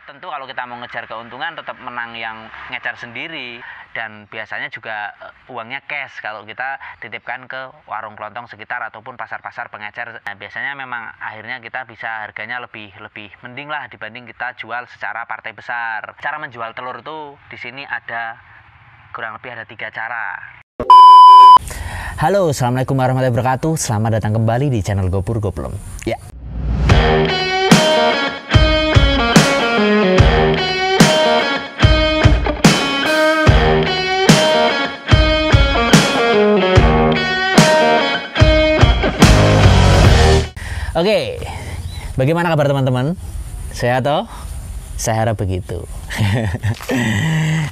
Tentu kalau kita mau ngejar keuntungan tetap menang yang ngejar sendiri, dan biasanya juga uangnya cash kalau kita titipkan ke warung kelontong sekitar ataupun pasar-pasar pengecer. Nah, biasanya memang akhirnya kita bisa harganya lebih mending lah dibanding kita jual secara partai besar. Cara menjual telur itu di sini ada kurang lebih ada 3 cara. Halo, assalamualaikum warahmatullahi wabarakatuh. Selamat datang kembali di channel Gopur Goplem. Ya. Oke, bagaimana kabar teman-teman? Sehat toh? Saya harap begitu.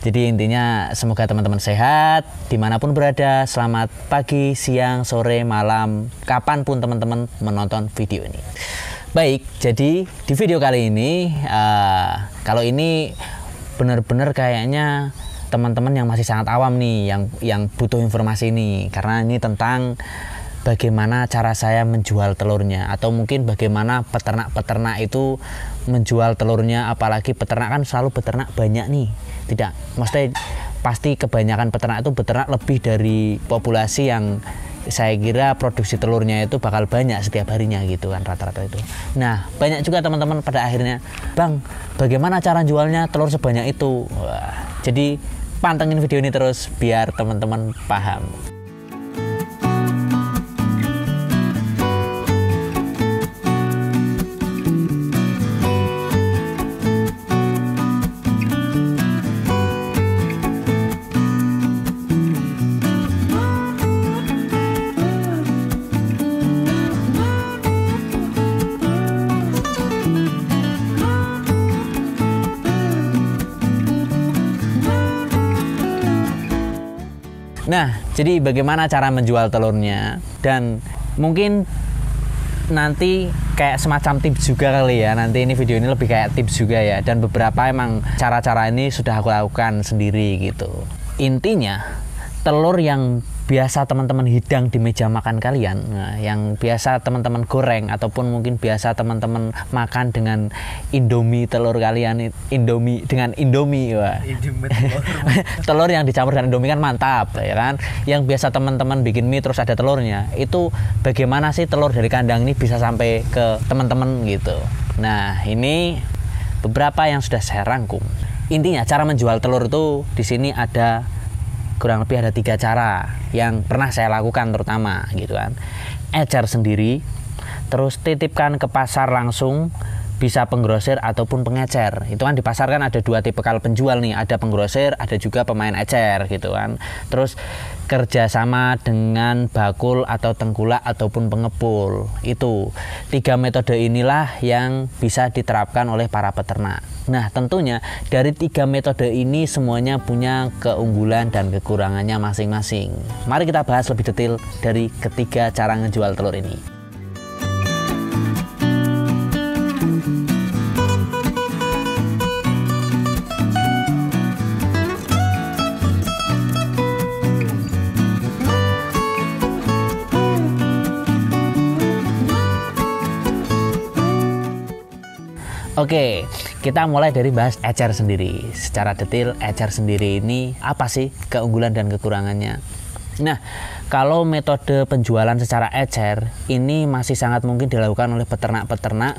Jadi intinya semoga teman-teman sehat dimanapun berada. Selamat pagi, siang, sore, malam, kapanpun teman-teman menonton video ini. Baik, jadi di video kali ini kalau ini benar-benar kayaknya teman-teman yang masih sangat awam nih, yang butuh informasi ini, karena ini tentang bagaimana cara saya menjual telurnya, atau mungkin bagaimana peternak-peternak itu menjual telurnya, apalagi peternak kan selalu beternak banyak nih. Tidak, maksudnya pasti kebanyakan peternak itu beternak lebih dari populasi yang saya kira produksi telurnya itu bakal banyak setiap harinya gitu kan, rata-rata itu. Nah, banyak juga teman-teman pada akhirnya, "Bang, bagaimana cara jualnya telur sebanyak itu?" Wah, jadi pantengin video ini terus biar teman-teman paham. Nah, jadi bagaimana cara menjual telurnya, dan mungkin nanti kayak semacam tips juga kali ya. Nanti ini video ini lebih kayak tips juga ya, dan beberapa emang cara-cara ini sudah aku lakukan sendiri gitu. Intinya, telur yang biasa teman-teman hidang di meja makan kalian, nah, yang biasa teman-teman goreng ataupun mungkin biasa teman-teman makan dengan Indomie telur kalian, Indomie dengan Indomie, wah. Telur yang dicampur dengan Indomie kan mantap ya kan. Yang biasa teman-teman bikin mie terus ada telurnya, itu bagaimana sih telur dari kandang ini bisa sampai ke teman-teman gitu. Nah, ini beberapa yang sudah saya rangkum. Intinya cara menjual telur itu di sini ada kurang lebih ada 3 cara yang pernah saya lakukan terutama gitu kan. Ecer sendiri, terus titipkan ke pasar langsung, bisa penggrosir ataupun pengecer. Itu kan di pasar kan ada 2 tipikal penjual nih, ada penggrosir, ada juga pemain ecer gitu kan. Terus kerjasama dengan bakul atau tengkulak ataupun pengepul. Itu 3 metode inilah yang bisa diterapkan oleh para peternak. Nah, tentunya dari 3 metode ini semuanya punya keunggulan dan kekurangannya masing-masing. Mari kita bahas lebih detail dari ketiga cara ngejual telur ini. Oke, kita mulai dari bahas ecer sendiri. Secara detail, ecer sendiri ini apa sih keunggulan dan kekurangannya? Nah, kalau metode penjualan secara ecer ini masih sangat mungkin dilakukan oleh peternak-peternak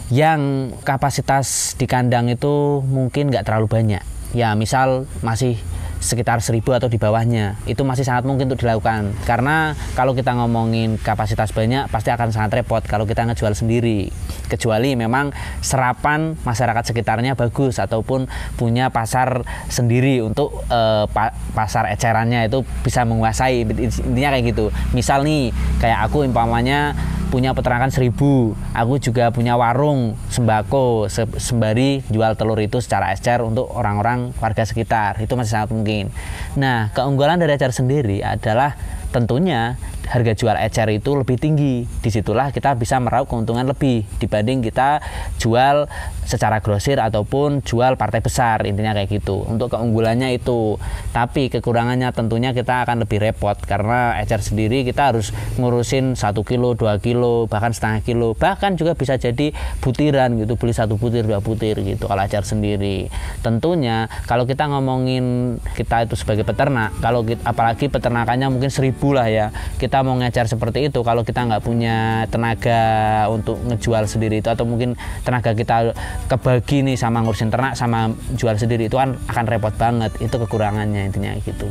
yang kapasitas di kandang itu mungkin nggak terlalu banyak. Ya, misal masih sekitar 1000 atau di bawahnya, itu masih sangat mungkin untuk dilakukan. Karena kalau kita ngomongin kapasitas banyak, pasti akan sangat repot kalau kita ngejual sendiri. Kecuali memang serapan masyarakat sekitarnya bagus ataupun punya pasar sendiri untuk pasar ecerannya itu bisa menguasai. Intinya kayak gitu. Misal nih, kayak aku umpamanya punya peternakan 1000, aku juga punya warung sembako sembari jual telur itu secara ecer untuk orang-orang warga sekitar, itu masih sangat mungkin. Nah, keunggulan dari ecer sendiri adalah tentunya harga jual ecer itu lebih tinggi. Disitulah kita bisa meraup keuntungan lebih dibanding kita jual secara grosir ataupun jual partai besar, intinya kayak gitu. Untuk keunggulannya itu, tapi kekurangannya tentunya kita akan lebih repot karena ecer sendiri kita harus ngurusin 1 kilo, 2 kilo, bahkan setengah kilo, bahkan juga bisa jadi butiran gitu, beli 1 butir 2 butir gitu kalau ecer sendiri. Tentunya kalau kita ngomongin kita itu sebagai peternak, kalau kita, apalagi peternakannya mungkin 1000 lah ya, kita mau ngecer seperti itu, kalau kita nggak punya tenaga untuk ngejual sendiri itu, atau mungkin tenaga kita kebagi nih sama ngurusin ternak sama jual sendiri, itu kan akan repot banget. Itu kekurangannya intinya gitu.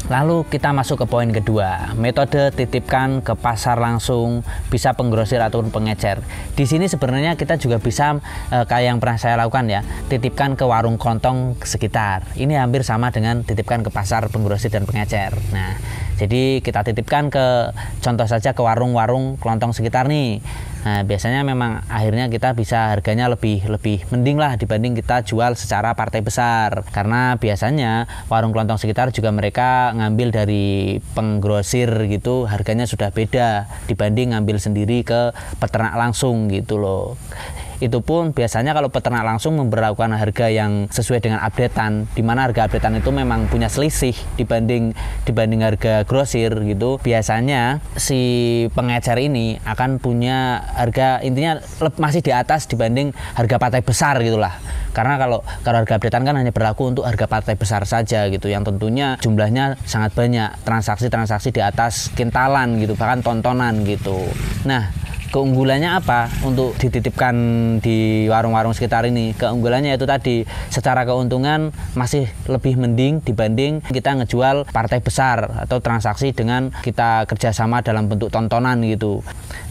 Lalu kita masuk ke poin kedua, metode titipkan ke pasar langsung, bisa penggrosir ataupun pengecer. Di sini sebenarnya kita juga bisa kayak yang pernah saya lakukan ya, titipkan ke warung kelontong sekitar. Ini hampir sama dengan titipkan ke pasar penggrosir dan pengecer. Nah, jadi kita titipkan ke, contoh saja ke warung-warung kelontong sekitar nih. Nah, biasanya memang akhirnya kita bisa harganya lebih mending lah dibanding kita jual secara partai besar, karena biasanya warung kelontong sekitar juga mereka ngambil dari penggrosir gitu, harganya sudah beda dibanding ngambil sendiri ke peternak langsung gitu loh. Itu pun biasanya kalau peternak langsung memberlakukan harga yang sesuai dengan updatean, di mana harga updatean itu memang punya selisih dibanding harga grosir gitu. Biasanya si pengecer ini akan punya harga intinya masih di atas dibanding harga partai besar gitulah. Karena kalau harga updatean kan hanya berlaku untuk harga partai besar saja gitu, yang tentunya jumlahnya sangat banyak, transaksi di atas kintalan gitu, bahkan tontonan gitu. Nah, keunggulannya apa untuk dititipkan di warung-warung sekitar ini? Keunggulannya itu tadi, secara keuntungan masih lebih mending dibanding kita ngejual partai besar atau transaksi dengan kita kerjasama dalam bentuk tontonan gitu.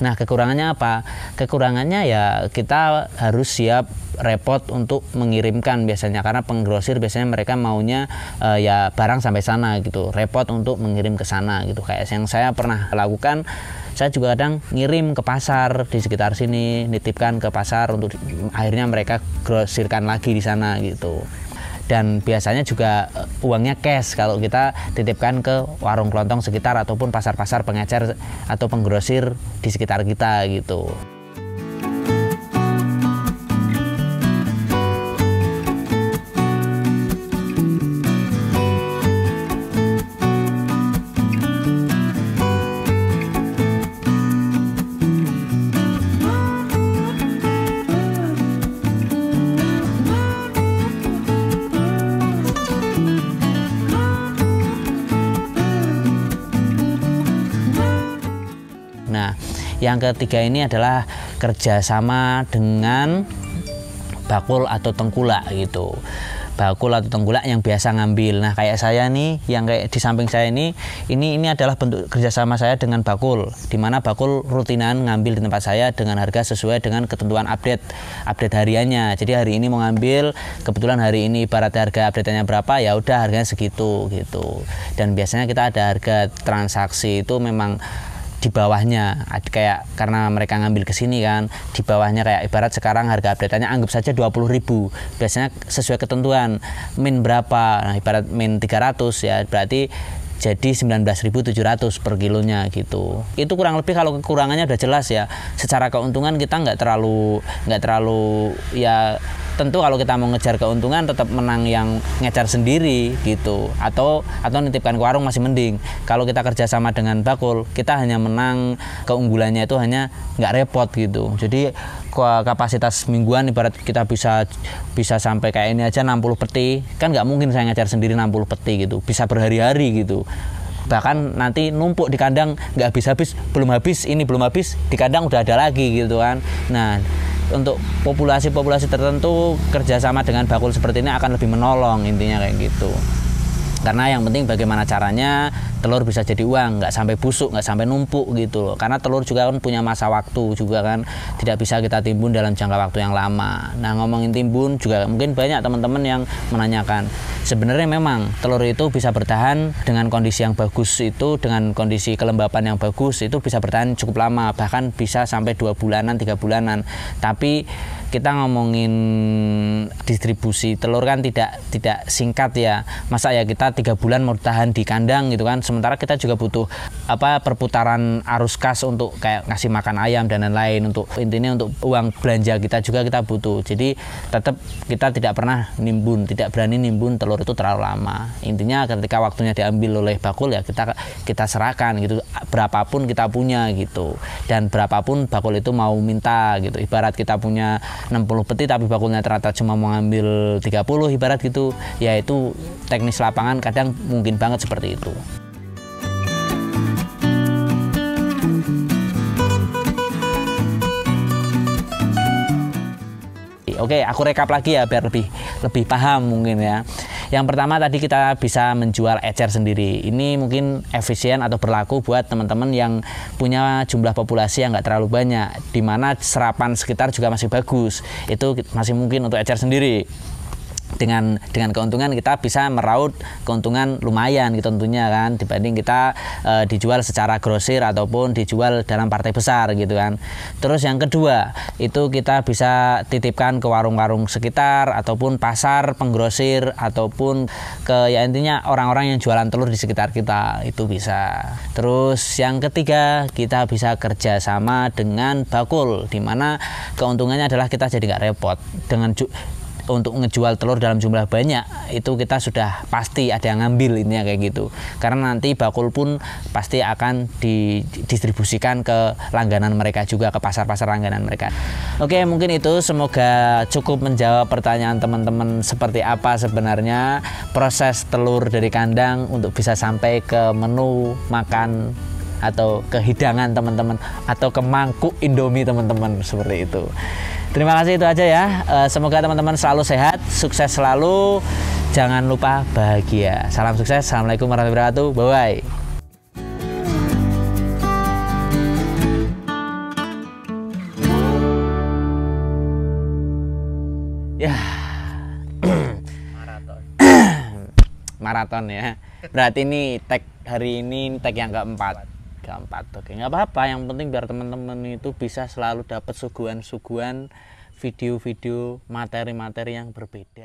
Nah, kekurangannya apa? Kekurangannya ya kita harus siap repot untuk mengirimkan biasanya, karena penggrosir biasanya mereka maunya ya barang sampai sana gitu, repot untuk mengirim ke sana gitu. Kayak yang saya pernah lakukan, saya juga kadang ngirim ke pasar di sekitar sini, nitipkan ke pasar untuk akhirnya mereka grosirkan lagi di sana gitu. Dan biasanya juga uangnya cash kalau kita titipkan ke warung kelontong sekitar ataupun pasar-pasar pengecer atau penggrosir di sekitar kita gitu. Nah, yang ketiga ini adalah kerjasama dengan bakul atau tengkulak gitu. Bakul atau tengkulak yang biasa ngambil. Nah, kayak saya nih, yang kayak di samping saya ini adalah bentuk kerjasama saya dengan bakul, di mana bakul rutinan ngambil di tempat saya dengan harga sesuai dengan ketentuan update hariannya. Jadi hari ini mau ngambil, kebetulan hari ini ibarat harga update-nya berapa, ya udah harganya segitu gitu. Dan biasanya kita ada harga transaksi itu memang di bawahnya, kayak karena mereka ngambil ke sini kan, di bawahnya kayak ibarat sekarang harga update-nya anggap saja 20.000, biasanya sesuai ketentuan min berapa. Nah, ibarat min 300 ya berarti jadi 19.700 per kilonya gitu. Itu kurang lebih, kalau kekurangannya udah jelas ya. Secara keuntungan kita nggak terlalu ya, tentu kalau kita mau ngejar keuntungan tetap menang yang ngejar sendiri gitu, atau nitipkan ke warung masih mending. Kalau kita kerjasama dengan bakul, kita hanya menang, keunggulannya itu hanya nggak repot gitu. Jadi kapasitas mingguan ibarat kita bisa sampai kayak ini aja 60 peti, kan nggak mungkin saya ngejar sendiri 60 peti gitu, bisa berhari-hari gitu. Bahkan nanti numpuk di kandang nggak habis-habis, belum habis di kandang udah ada lagi gitu kan. Nah, untuk populasi tertentu kerjasama dengan bakul seperti ini akan lebih menolong, intinya kayak gitu. Karena yang penting bagaimana caranya telur bisa jadi uang, nggak sampai busuk, nggak sampai numpuk gitu loh. Karena telur juga kan punya masa waktu juga kan, tidak bisa kita timbun dalam jangka waktu yang lama. Nah, ngomongin timbun juga mungkin banyak teman-teman yang menanyakan. Sebenarnya memang telur itu bisa bertahan dengan kondisi yang bagus itu, dengan kondisi kelembapan yang bagus itu bisa bertahan cukup lama, bahkan bisa sampai 2 bulanan, 3 bulanan. Tapi kita ngomongin distribusi telur kan tidak singkat ya. Masa ya kita 3 bulan mau tahan di kandang gitu kan. Sementara kita juga butuh perputaran arus kas untuk kayak ngasih makan ayam dan lain-lain, untuk intinya untuk uang belanja kita juga kita butuh. Jadi tetap kita tidak pernah nimbun, tidak berani nimbun telur itu terlalu lama. Intinya ketika waktunya diambil oleh bakul ya kita serahkan gitu. Berapapun kita punya gitu. Dan berapapun bakul itu mau minta gitu. Ibarat kita punya 60 peti tapi bakulnya ternyata cuma mau ngambil 30 ibarat gitu, ya itu teknis lapangan kadang mungkin banget seperti itu. Oke, aku rekap lagi ya biar lebih paham mungkin ya. Yang pertama tadi kita bisa menjual ecer sendiri. Ini mungkin efisien atau berlaku buat teman-teman yang punya jumlah populasi yang nggak terlalu banyak, di mana serapan sekitar juga masih bagus. Itu masih mungkin untuk ecer sendiri. Dengan keuntungan kita bisa meraup keuntungan lumayan gitu tentunya kan, dibanding kita dijual secara grosir ataupun dijual dalam partai besar gitu kan. Terus yang kedua itu kita bisa titipkan ke warung-warung sekitar ataupun pasar penggrosir ataupun ke ya intinya orang-orang yang jualan telur di sekitar kita itu bisa. Terus yang ketiga kita bisa kerjasama dengan bakul, dimana keuntungannya adalah kita jadi nggak repot dengan untuk ngejual telur dalam jumlah banyak. Itu kita sudah pasti ada yang ngambil intinya kayak gitu, karena nanti bakul pun pasti akan didistribusikan ke langganan mereka juga, ke pasar-pasar langganan mereka. Oke, mungkin itu semoga cukup menjawab pertanyaan teman-teman seperti apa sebenarnya proses telur dari kandang untuk bisa sampai ke menu makan atau ke hidangan teman-teman atau ke mangkuk Indomie teman-teman, seperti itu. Terima kasih, itu aja ya. Semoga teman-teman selalu sehat, sukses selalu, jangan lupa bahagia. Salam sukses, assalamualaikum warahmatullahi wabarakatuh, bye-bye. Ya, maraton ya. Berarti ini tag hari ini tag yang keempat. Oke, nggak apa-apa, yang penting biar teman-teman itu bisa selalu dapat suguhan-suguhan video-video materi-materi yang berbeda.